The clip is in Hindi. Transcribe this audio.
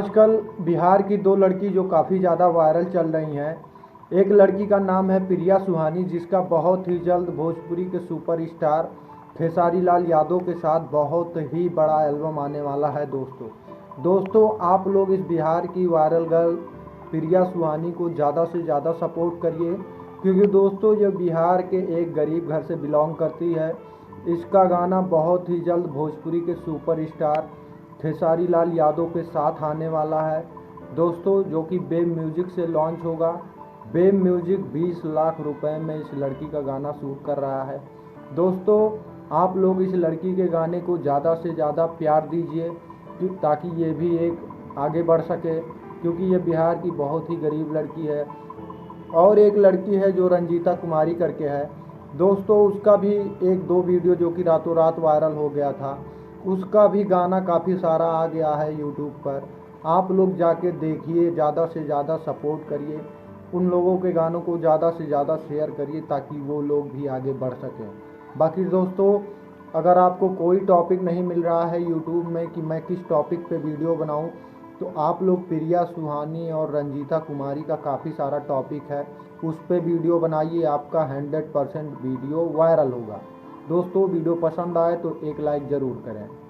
आजकल बिहार की दो लड़की जो काफ़ी ज़्यादा वायरल चल रही हैं। एक लड़की का नाम है प्रिया सुहानी, जिसका बहुत ही जल्द भोजपुरी के सुपरस्टार खेसारी लाल यादव के साथ बहुत ही बड़ा एल्बम आने वाला है। दोस्तों आप लोग इस बिहार की वायरल गर्ल प्रिया सुहानी को ज़्यादा से ज़्यादा सपोर्ट करिए, क्योंकि दोस्तों ये बिहार के एक गरीब घर से बिलोंग करती है। इसका गाना बहुत ही जल्द भोजपुरी के सुपरस्टार खेसारी लाल यादव के साथ आने वाला है दोस्तों, जो कि वेब म्यूजिक से लॉन्च होगा। वेब म्यूजिक 20 लाख रुपए में इस लड़की का गाना शूट कर रहा है। दोस्तों आप लोग इस लड़की के गाने को ज़्यादा से ज़्यादा प्यार दीजिए, ताकि ये भी एक आगे बढ़ सके, क्योंकि ये बिहार की बहुत ही गरीब लड़की है। और एक लड़की है जो रंजीता कुमारी करके है दोस्तों, उसका भी एक दो वीडियो जो कि रातों रात वायरल हो गया था, उसका भी गाना काफ़ी सारा आ गया है यूट्यूब पर। आप लोग जाके देखिए, ज़्यादा से ज़्यादा सपोर्ट करिए, उन लोगों के गानों को ज़्यादा से ज़्यादा शेयर करिए, ताकि वो लोग भी आगे बढ़ सकें। बाकी दोस्तों अगर आपको कोई टॉपिक नहीं मिल रहा है यूट्यूब में कि मैं किस टॉपिक पे वीडियो बनाऊं, तो आप लोग प्रिया सुहानी और रंजीता कुमारी का काफ़ी सारा टॉपिक है, उस पे वीडियो बनाइए, आपका 100% वीडियो वायरल होगा। दोस्तों वीडियो पसंद आए तो एक लाइक ज़रूर करें।